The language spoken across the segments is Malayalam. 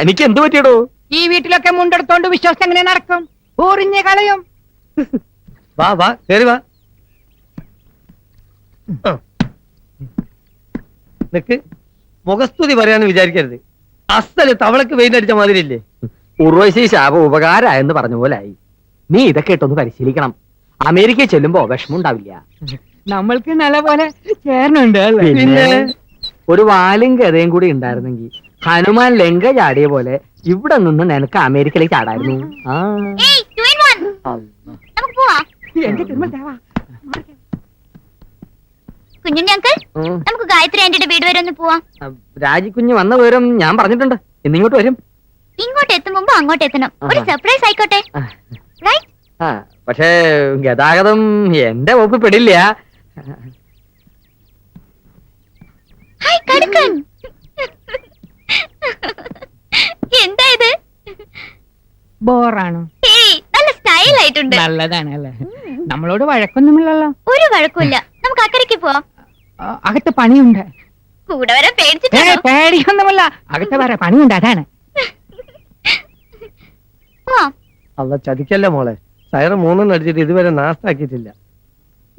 എനിക്ക് എന്ത് പറ്റിയടോ? ഈ വീട്ടിലൊക്കെ മുണ്ടെടുത്തോണ്ട് വിശ്വാസം എങ്ങനെ നടക്കും? ഊറിഞ്ഞ് കളയും. വാ വാ കേറി വാ. നിക്ക്, മുഖസ്തുതി പറയാന്ന് വിചാരിക്കരുത്. അസല് തവളക്ക് വെയിലടിച്ച മാതിരിയില്ലേ? ഉർവശി ശാപം ഉപകാരമായെന്ന് പറഞ്ഞ പോലായി. നീ ഇതൊക്കെ ഇട്ടൊന്ന് പരിശീലിക്കണം. അമേരിക്കയിൽ ചെല്ലുമ്പോ വിഷമം ഉണ്ടാവില്ല. നമ്മൾക്ക് നല്ല പോലെ ചേരണുണ്ട്. പിന്നെ ഒരു വാലും ഗതയും കൂടി ഉണ്ടായിരുന്നെങ്കിൽ ഹനുമാൻ ലങ്ക ചാടിയ പോലെ ഇവിടെ നിന്ന് നിനക്ക് അമേരിക്കയിലേക്ക് ചാടായിരുന്നു. കുഞ്ഞുണ്ണി അങ്കിൾ, നമുക്ക് ഗായത്രി ആന്റിയുടെ വീട് വരെ ഒന്ന് പോവാം. രാജിക്കുഞ്ഞ് വന്ന വിവരം ഞാൻ പറഞ്ഞിട്ടുണ്ട്. ഇന്നിങ്ങോട്ട് വരും. ഇങ്ങോട്ട് എത്തും മുമ്പ് അങ്ങോട്ട് എത്തണം. ഒരു സർപ്രൈസ് ആയിക്കോട്ടെ. പക്ഷേ ഗതാഗതം എന്റെ വകുപ്പ് പെടില്ല. എന്താ ഇത്? ബോറാണ്. നല്ല സ്റ്റൈൽ ആയിട്ടുണ്ട്. നല്ലതാണ് അല്ലേ? നമ്മളോട് വഴക്കൊന്നുമില്ലല്ലോ. ഒരു വഴക്കുമില്ല. നമുക്ക് അക്കരയ്ക്ക് പോവാം. അകത്ത് പണിയുണ്ട്. കൂടെ വരെ പേടിച്ചിട്ട് പേടിയൊന്നുമില്ല. അകത്ത് വരെ പണിയുണ്ട്. അതാണ്. അല്ല ചതിക്കല്ലേ മോളെ. സൈറ 3 അടിച്ചിട്ട് ഇതുവരെ നാസ്താക്കിയിട്ടില്ല.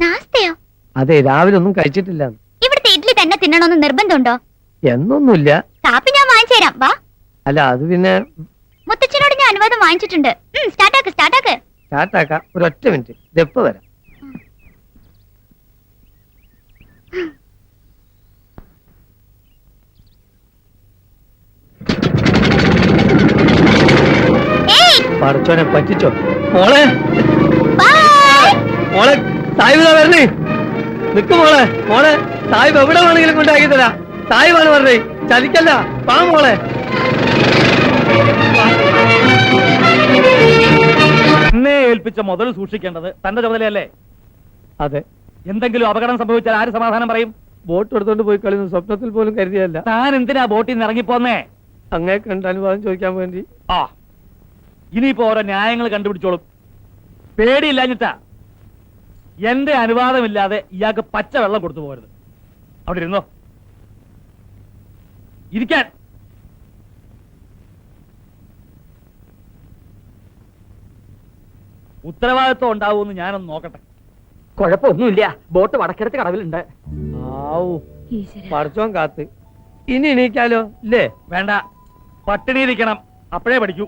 നാസ്തയോ? അതെ, രാവിലെ ഒന്നും കഴിച്ചിട്ടില്ല. ഇവിടുത്തെ ഇഡ്ഡലി തന്നെ തിന്നണമെന്ന് നിർബന്ധമുണ്ടോ? എന്നൊന്നുമില്ല. കാപ്പി ഞാൻ വാങ്ങിച്ചു തരാം. വാ. അല്ല അത് പിന്നെ മുത്തച്ഛനോട് ഞാൻ അനുവാദം വാങ്ങിച്ചിട്ടുണ്ട്. സ്റ്റാർട്ടാക്ക്. സ്റ്റാർട്ടാക്കാം. ഒരൊറ്റ മിനിറ്റ്, ഇതെപ്പ വരാം. പടച്ചോനെ പറ്റിച്ചോ മോളെ. മോളെ സാഹിബ് വരണേ. നിക്ക് മോളെ. മോളെ സാഹിബ് എവിടെ വേണമെങ്കിലും കൊണ്ടാക്കി തരാ. സാഹിബാണ് പറഞ്ഞേ, ചതിക്കല്ല. പാ മോളെ. എന്നെ ഏൽപ്പിച്ച മുതൽ സൂക്ഷിക്കേണ്ടത് തന്റെ ചുമതലയല്ലേ? അതെ. എന്തെങ്കിലും അപകടം സംഭവിച്ചാൽ ആര് സമാധാനം പറയും? ബോട്ട് എടുത്തോണ്ട് പോയി കളിന്ന് സ്വപ്നത്തിൽ പോലും കരുതിയല്ല. താൻ എന്തിനാ ബോട്ടിൽ നിന്ന് ഇറങ്ങിപ്പോന്നേ? അങ്ങേ കണ്ട് അനുവാദം ചോദിക്കാൻ വേണ്ടി. ആ, ഇനിയിപ്പോ ഓരോ ന്യായങ്ങൾ കണ്ടുപിടിച്ചോളും. പേടിയില്ലാഞ്ഞിട്ടാ. എന്റെ അനുവാദമില്ലാതെ ഇയാൾക്ക് പച്ച വെള്ളം കൊടുത്തു പോകരുത്. അവിടെ ഇരുന്നോ. ഇരിക്കാൻ. ഉത്തരവാദിത്വം ഉണ്ടാവുമെന്ന് ഞാനൊന്ന് നോക്കട്ടെ. കുഴപ്പമൊന്നുമില്ല. ബോട്ട് വടക്കരത്ത് കടവിലുണ്ട്. ആവൂ, പടച്ചോൻ കാത്ത്. ഇനി എണീക്കാലോ ഇല്ലേ? വേണ്ട, പട്ടിണിയിരിക്കണം. അപ്പോഴേ പഠിക്കൂ.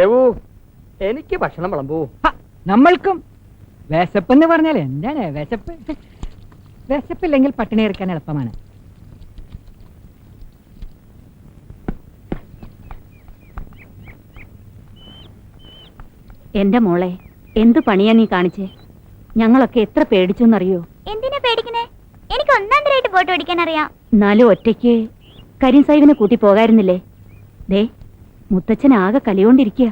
ഏവൂ, എനിക്ക് ഭക്ഷണം വിളമ്പൂ. നമ്മൾക്കും വിശപ്പെന്ന് പറഞ്ഞാൽ എന്താണ് വിശപ്പ്? വിശപ്പില്ലെങ്കിൽ പട്ടിണി ഇറക്കാൻ എളുപ്പമാണ്. എന്റെ മോളെ, എന്ത് പണിയാ നീ കാണിച്ചേ? ഞങ്ങളൊക്കെ എത്ര പേടിച്ചെന്നറിയോ? എന്തിനാ പേടിക്കണേ? എനിക്ക് ഒന്നാന്തരായിട്ട് ബോട്ട് ഓടിക്കാൻ അറിയാം. എന്നാലും ഒറ്റയ്ക്ക് കരീം സാഹിബിനെ കൂട്ടി പോകായിരുന്നില്ലേ? ദേ, മുത്തച്ഛൻ ആകെ കലിയോണ്ടിരിക്കുക.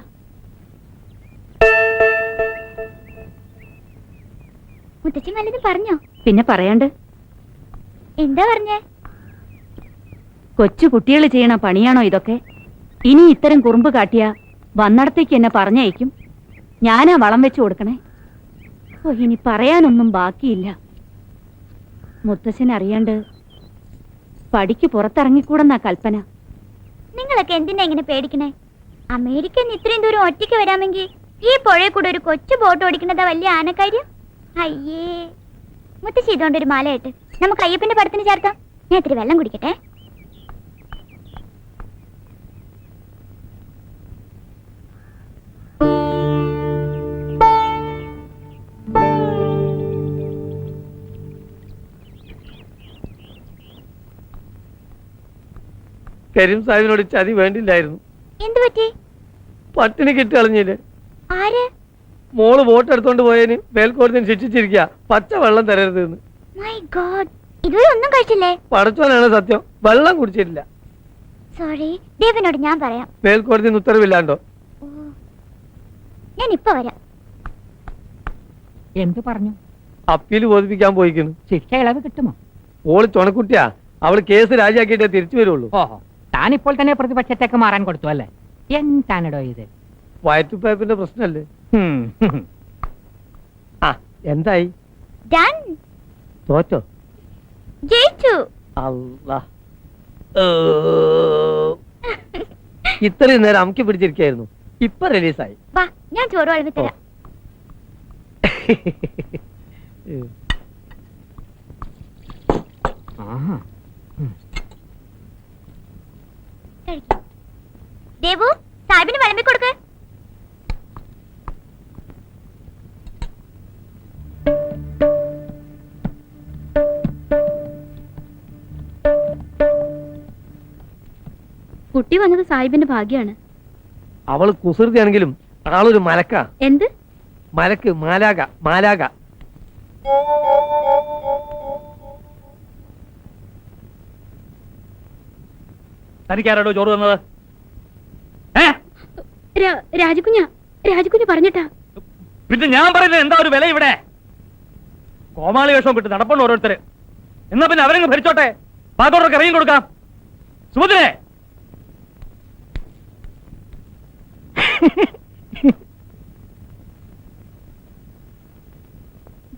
മുത്തച്ഛൻ വല്ലതും പറഞ്ഞോ? പിന്നെ പറയാണ്ട്. എന്താ പറഞ്ഞേ? കൊച്ചു കുട്ടികൾ ചെയ്യണ പണിയാണോ ഇതൊക്കെ? ഇനി ഇത്തരം കുറുമ്പ് കാട്ടിയ വന്നിടത്തേക്ക് എന്നെ പറഞ്ഞയക്കും. ഞാനാ വളം വെച്ചു കൊടുക്കണേ. ഓ, ഇനി പറയാനൊന്നും ബാക്കിയില്ല. മുത്തച്ഛൻ അറിയാണ്ട് പടിക്ക് പുറത്തിറങ്ങിക്കൂടെന്നാ കൽപ്പന. നിങ്ങളൊക്കെ എന്തിനാ ഇങ്ങനെ പേടിക്കണേ? അമേരിക്കൻ ഇത്രയും ദൂരം ഒറ്റയ്ക്ക് വരാമെങ്കിൽ ഈ പുഴയിൽ കൂടെ ഒരു കൊച്ചു ബോട്ട് ഓടിക്കുന്നതാ വലിയ ആനക്കാര്യം. അയ്യേ, മുത്തശ്ശി ഇതുകൊണ്ടൊരു മാലയായിട്ട് നമുക്ക് അയ്യപ്പന്റെ പടത്തിന് ചേർത്താം. ഞാൻ ഇത്തിരി വെള്ളം കുടിക്കട്ടെ. കരീം സാഹിബിനോട് ചതി വേണ്ടില്ലായിരുന്നു. എന്തു പറ്റി? പട്ടിണി കിട്ടി കളഞ്ഞില്ലേ? ആര്? മോള് വോട്ട് എടുത്തോണ്ട് പോയതിന് മേൽക്കോടതി ശിക്ഷിച്ചിരിക്കുക. പച്ച വെള്ളം തരരുത് എന്ന്. മൈ ഗോഡ്, ഇതുവരെ ഒന്നും കഴിച്ചില്ലേ? പടച്ചോനാണ് സത്യം, വെള്ളം കുടിച്ചിട്ടില്ല. സോറി, ദേവനോട് ഞാൻ പറയാം. മേൽക്കോടതി ഉത്തരവില്ലാണ്ടോ? ഞാൻ ഇപ്പൊ വരാം. എന്തു പറഞ്ഞു? അപ്പീല് ബോധിപ്പിക്കാൻ പോയിക്കുന്നു. ശിക്ഷ ഇളവ് കിട്ടുമോ? ഓള് ചുണക്കുട്ടിയാ. അവള് കേസ് രാജിയാക്കിയിട്ടേ തിരിച്ചു വരുള്ളൂ. ഓഹോ, താനിപ്പോൾ തന്നെ പ്രതിപക്ഷത്തേക്ക് മാറാൻ കൊടുത്തു അല്ലേ? എന്താണിടോ ഇത്? വയറ്റുപയപ്പിന്റെ പ്രശ്നല്ലേ? ആ, എന്തായി? ഡൺ. തോറ്റോ? ജയിച്ചു. അല്ലാ. ഇത്രയും നേരം അമുക്കി പിടിച്ചിരിക്കായിരുന്നു, ഇപ്പൊ റിലീസായി. വാ, ഞാൻ ചോറ് വളമ്പി തരാം. ആഹാ. കഴിക്ക്. ദേവു, സാഹിബിന് വളമ്പി കൊടുക്ക്. കുട്ടി വന്നത് സാഹിബിന്റെ ഭാഗ്യാണ്. അവള് കുസൃതിയാണെങ്കിലും ആളൊരു മലക്ക. എന്ത് മലക്ക്? മാലാക, മാലാക. തനിക്കാരോടോ ചോറ് തന്നത്? രാജകുഞ്ഞ പറഞ്ഞിട്ടാ. പിന്നെ ഞാൻ പറയുന്നത് എന്താ ഒരു വില ഇവിടെ? കോമാളി വേഷവും കിട്ടി നടപ്പുണ്ട് ഓരോരുത്തര്. എന്നാ പിന്നെ അവരങ്ങ് ഭരിച്ചോട്ടെ, ബാക്കോട്ടൊക്കെ ഇറങ്ങി കൊടുക്കാം. സുഭദ്രേ,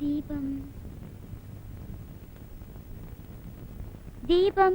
ദീപം ദീപം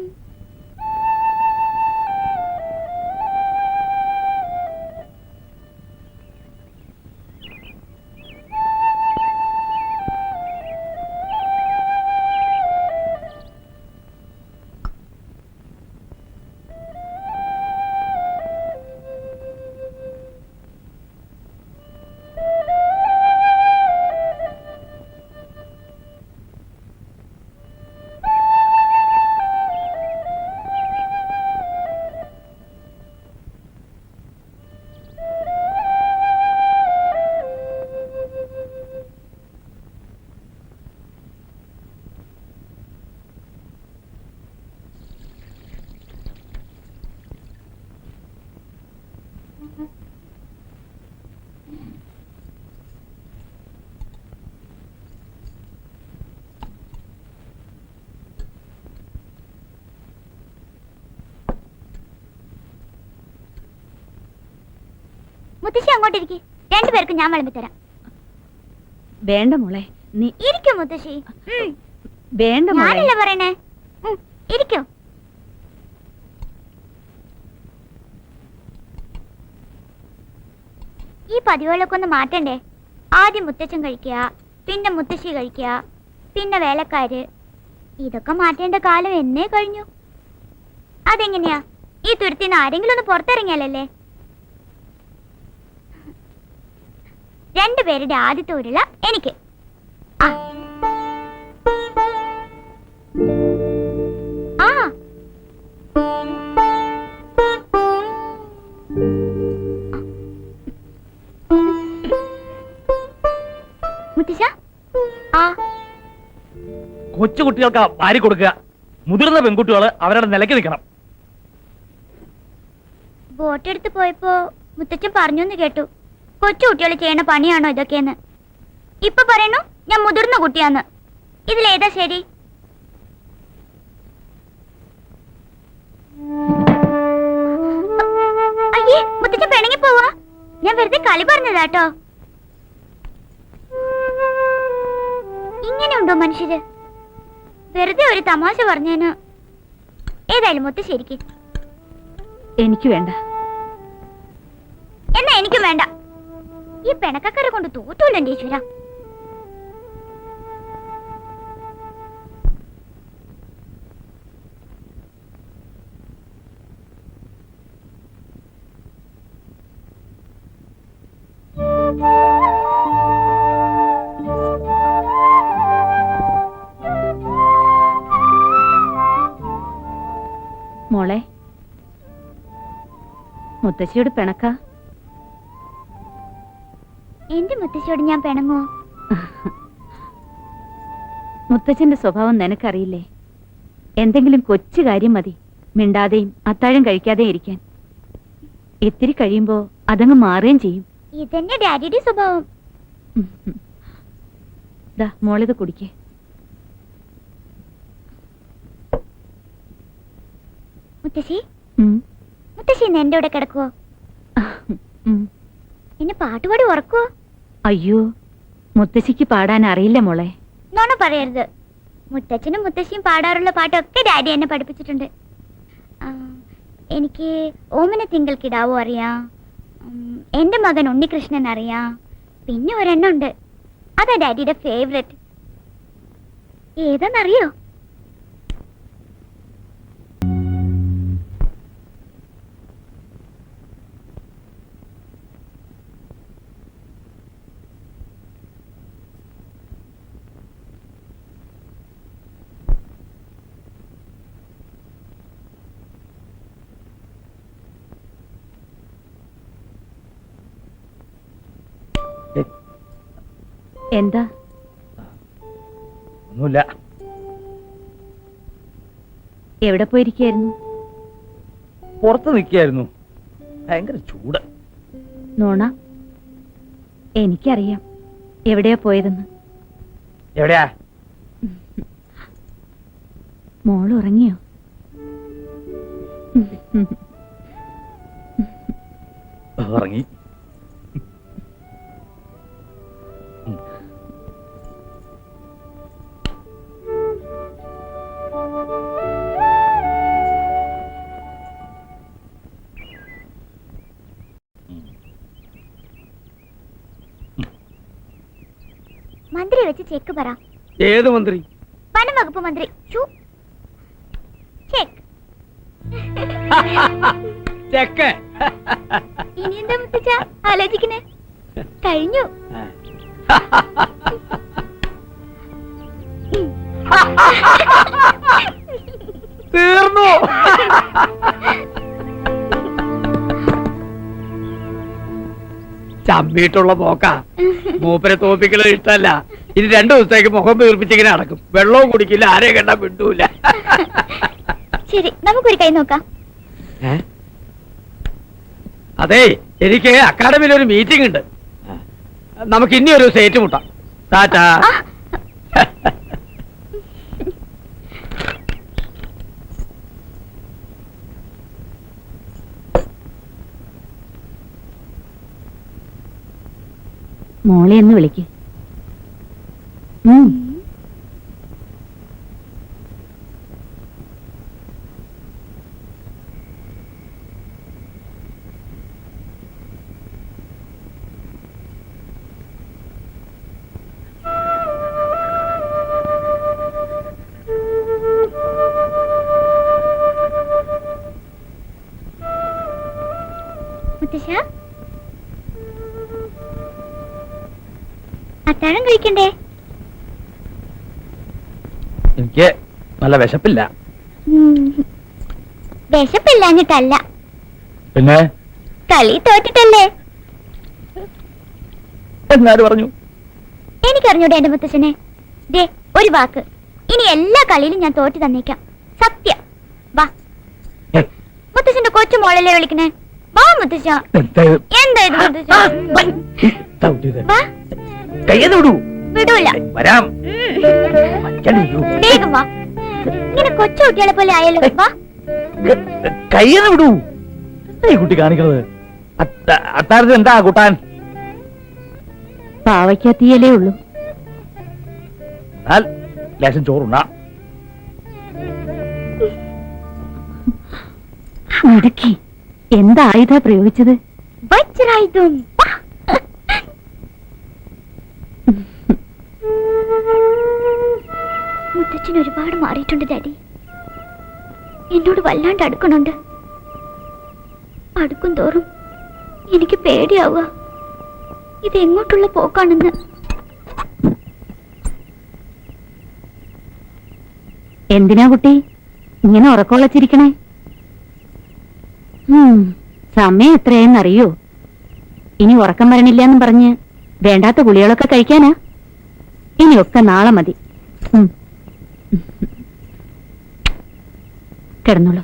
മുത്തശ്ശി അങ്ങോട്ടിരിക്കെ. രണ്ടുപേർക്കും ഞാൻ വിളമ്പി തരാം. വേണ്ട മോളെ, നീ ഇരിക്കും മുത്തശ്ശി. വേണ്ട മോളെ. ഞാനല്ലേ പറയണേ. ഇരിക്കോ. ഈ പതിവുകളൊക്കെ ഒന്ന് മാറ്റണ്ടേ? ആദ്യം മുത്തച്ഛൻ കഴിക്കുക, പിന്നെ മുത്തശ്ശി കഴിക്കുക, പിന്നെ വേലക്കാര്. ഇതൊക്കെ മാറ്റേണ്ട കാലം എന്നേ കഴിഞ്ഞു. അതെങ്ങനെയാ? ഈ തുരുത്തിന്ന് ആരെങ്കിലും ഒന്ന് പുറത്തിറങ്ങിയാലല്ലേ. രണ്ടുപേരുടെ ആദ്യത്തെ ഉരുള എനിക്ക്. ആ മുത്തശ്ശ, ആ കൊച്ചു കുട്ടികൾക്ക് വാരി കൊടുക്കുക. മുതിർന്ന പെൺകുട്ടികൾ അവരുടെ നിലയ്ക്ക് നിൽക്കണം. ബോട്ടെടുത്ത് പോയപ്പോ മുത്തച്ഛൻ പറഞ്ഞൊന്ന് കേട്ടു, കൊച്ചു കുട്ടികൾ ചെയ്യണ പണിയാണോ ഇതൊക്കെയെന്ന്. ഇപ്പൊ പറയണു ഞാൻ മുതിർന്ന കുട്ടിയാന്ന്. ഇതിലേതാ ശരി? അയ്യേ, മുത്തച്ഛൻ പിണങ്ങി പോവാ. ഞാൻ വെറുതെ കളി പറഞ്ഞതാട്ടോ. ഇങ്ങനെയുണ്ടോ മനുഷ്യര്? വെറുതെ ഒരു തമാശ പറഞ്ഞേന്. ഏതായാലും മുത്ത ശരിക്ക്. എനിക്ക് വേണ്ട. എന്നാ എനിക്കും വേണ്ട. ഈ പെണക്കക്കര കൊണ്ട് തോറ്റൂല്ലോ എന്റെ ഈശ്വര. മോളെ, മുത്തശ്ശിയോട് പിണക്ക? എന്റെ മുത്തശ്ശിയോട് ഞാൻ പിണങ്ങോ? മുത്തച്ഛന്റെ സ്വഭാവം നിനക്കറിയില്ലേ? എന്തെങ്കിലും കൊച്ചു കാര്യം മതി മിണ്ടാതെയും അത്താഴം കഴിക്കാതെയും ഇരിക്കാൻ. ഇത്തിരി കഴിയുമ്പോ അതങ്ങ് മാറുകയും ചെയ്യും. ഇതെന്നെ ഡാഡിയുടെ സ്വഭാവം. ദാ മോളിത് കുടിക്കേ. മുത്തശ്ശി, മുത്തശ്ശി ഇന്ന് എന്റെ കൂടെ കിടക്കുവോ? എന്നെ പാട്ടുപാടി ഉറക്കുവോ? അയ്യോ, മുത്തശ്ശിക്ക് പാടാൻ അറിയില്ല മോളെ. നോണ പറയരുത്. മുത്തച്ഛനും മുത്തശ്ശിയും പാടാറുള്ള പാട്ടൊക്കെ ഡാഡി എന്നെ പഠിപ്പിച്ചിട്ടുണ്ട്. എനിക്ക് ഓമന തിങ്കൾ കിടാവോ അറിയാം, എൻ്റെ മകൻ ഉണ്ണികൃഷ്ണൻ അറിയാം, പിന്നെ ഒരെണ്ണുണ്ട്, അതാ ഡാഡിയുടെ ഫേവറേറ്റ്. ഏതാന്നറിയോ? എന്താ? ഒന്നുമില്ല. എവിടെ പോയിരിക്കായിരുന്നു? പുറത്ത് നിൽക്കായിരുന്നു. ഭയങ്കര ചൂട്. നോണ, എനിക്കറിയാം എവിടെയാ പോയതെന്ന്. എവിടെയാ? മോൾ ഉറങ്ങിയോ? ഉറങ്ങി. മന്ത്രി വെച്ച് ചെക്ക് പറ. ഏത് മന്ത്രി? വനം വകുപ്പ് മന്ത്രി. ചെക്ക്. ചെക്ക്. ഇനി എന്താ മുത്തച്ഛ ആലോചിക്കണേ? കഴിഞ്ഞു. തീർന്നു. ചമ്മിയിട്ടുള്ള പോക്ക. മൂപ്പരെ തോപ്പിക്കണത് ഇഷ്ടല്ല. ഇനി 2 ദിവസത്തേക്ക് മുഖം വീർപ്പിച്ചിങ്ങനെ നടക്കും. വെള്ളവും കുടിക്കില്ല, ആരെയും കണ്ടാ വിട്ടൂല. ശരി, നമുക്കൊരു കൈ നോക്കാം. അതെ, എനിക്ക് അക്കാഡമിയിൽ ഒരു മീറ്റിംഗ് ഉണ്ട്. നമുക്ക് ഇനി ഒരു സേറ്റ് മുട്ടാം. ടാറ്റാ. മോളെ എന്ന് വിളിക്ക്. മുത്തശ്ശ, അത്താഴം കഴിക്കണ്ടേ? എനിക്ക് നല്ല വിശപ്പില്ല. വിശപ്പില്ലാഞ്ഞിട്ടല്ല, പിന്നെ കളി തോറ്റിട്ടല്ലേ. എന്നാര് പറഞ്ഞു? എനിക്കറിഞ്ഞൂടെ എന്റെ മുത്തശ്ശനെ. ദേ ഒരു വാക്ക്, ഇനി എല്ലാ കളിയിലും ഞാൻ തോറ്റു തന്നേക്കാം. സത്യം. വാ. മുത്തശ്ശന്റെ കൊച്ചു മോളല്ലേ വിളിക്കണേ? വാ മുത്തശ്ശ. എന്താ ഇത് മുത്തശ്ശ? വാ. കയ്യെന്ന് വിടൂ. വിടൂല. വരാം. വേഗം വാ. ഇങ്ങനെ കൊച്ചു കുട്ടികളെ പോലെ ആയല്ലോ. വാ. കയ്യെന്ന് വിടൂ. ഈ കുട്ടി കാണിക്കുന്നത്. അത്താഴത്തിന് എന്താ കൂട്ടാൻ? പാവയ്ക്കത്തിയലേ ഉള്ളൂ. ലേശം ചോറുണ്ടാ. മുടക്കി. എന്താ ആയുധ പ്രയോഗിച്ചത്? വജ്രായുധം. മുത്തച്ഛൻ ഒരുപാട് മാറിയിട്ടുണ്ട് ഡാഡി. എന്നോട് വല്ലാണ്ട് അടുക്കണുണ്ട്. അടുക്കും തോറും എനിക്ക് പേടിയാവുക, ഇതെങ്ങോട്ടുള്ള പോക്കാണെന്ന്. എന്തിനാ കുട്ടി ഇങ്ങനെ ഉറക്കമുളച്ചിരിക്കണേ? സമയം എത്രയെന്നറിയോ? ഇനി ഉറക്കം വരണില്ലെന്നും പറഞ്ഞ് വേണ്ടാത്ത ഗുളികളൊക്കെ കഴിക്കാനാ? ഇനിയൊക്കെ നാളെ മതി. കിടന്നോളൂ.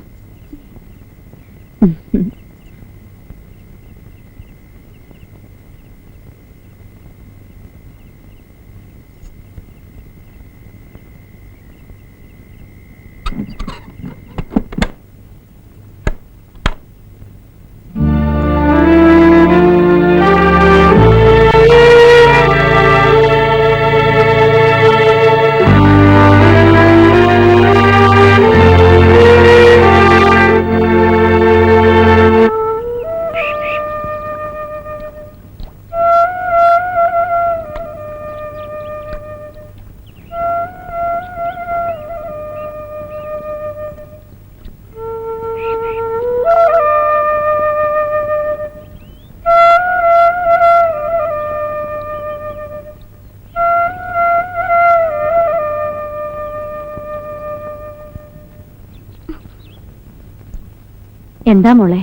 എന്താ മോളെ?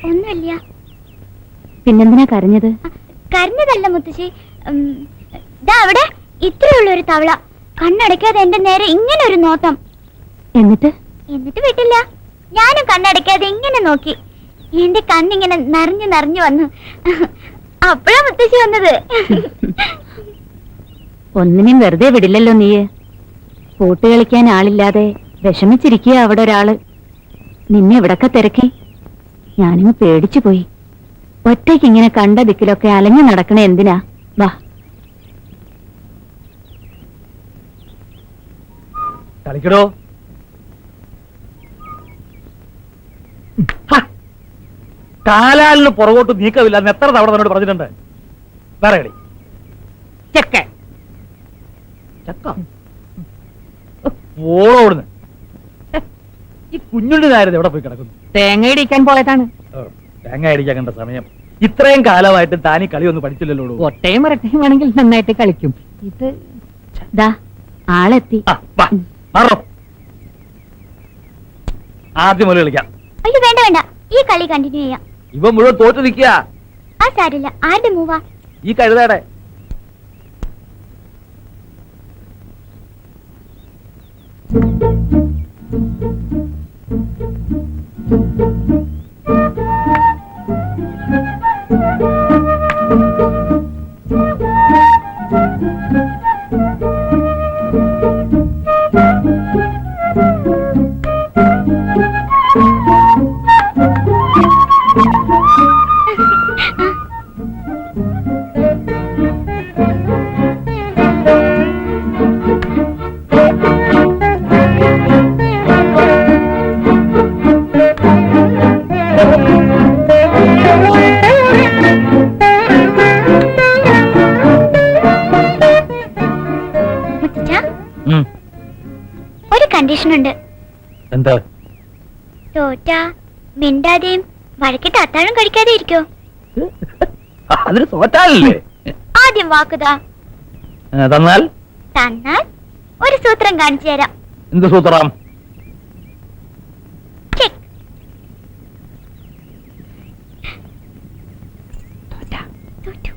ഒന്നുമില്ല. പിന്നെന്തിനാ കരഞ്ഞത്? കരഞ്ഞതല്ല മുത്തശ്ശി. ദാ അവിടെ ഇത്രയുള്ള ഒരു തവള കണ്ണടയ്ക്കാതെ എന്റെ നേരെ ഇങ്ങനെ ഒരു നോട്ടം. എന്നിട്ട് വിട്ടില്ല. ഞാനും കണ്ണടയ്ക്കാതെ ഇങ്ങനെ നോക്കി. എന്റെ കണ്ണിങ്ങനെ നിറഞ്ഞു നിറഞ്ഞു വന്നു. അപ്പഴാ മുത്തശ്ശി വന്നത്. ഒന്നിനും വെറുതെ വിടില്ലല്ലോ നീ. കൂട്ട് കളിക്കാൻ ആളില്ലാതെ വിഷമിച്ചിരിക്കുക അവിടെ ഒരാള്. നിന്നെ എവിടൊക്കെ തിരക്കി. ഞാനിങ്ങ് പേടിച്ചു പോയി. ഒറ്റയ്ക്ക് ഇങ്ങനെ കണ്ട ദിക്കിലൊക്കെ അലഞ്ഞു നടക്കണേ എന്തിനാ? വാ. കളിക്കടോ. കാലാലിന് പുറകോട്ട് നീക്കമില്ല എത്ര തവണ തന്നോട് പറഞ്ഞിട്ടുണ്ട്. വേറെ കളി. ചെക്ക ചക്ക ഓടോടുന്ന്. ഈ കുഞ്ഞുണ്ടി നായരത് എവിടെ പോയി കിടക്കുന്നു? തേങ്ങ ഇടിക്കാൻ പോയതാണ്. തേങ്ങ അടിക്കാൻ കണ്ട സമയം. ഇത്രയും കാലമായിട്ട് താനീ കളി ഒന്നും പഠിച്ചില്ലല്ലോ. ഒട്ടയും ഇരട്ടയും വേണമെങ്കിൽ നന്നായിട്ട് കളിക്കും. ഇത് ദാ ആളെത്തി. മാറോ. ആദ്യം മുതൽ കളിക്കാം. അയ്യോ വേണ്ട വേണ്ട, ഈ കളി കണ്ടിന്യൂ ചെയ്യാം. ഇവ മുഴുവൻ തോറ്റു നിൽക്കുക. ആ സാരില്ല. ആരുടെ മൂവാ? ഈ കഴുതയുടെ. ഒരു കണ്ടീഷൻ ഉണ്ട്. എന്താ? തോറ്റ മിണ്ടാതെയും വഴക്കിട്ട് അത്താഴം കഴിക്കാതെ ഇരിക്കോ? അതിന് തോറ്റാലല്ലേ? ആദ്യം വാക്കുതാ. തന്നാൽ ഒരു സൂത്രം കാണിച്ചു തരാം. എന്ത് സൂത്രം? ചെക്ക്. തോറ്റു.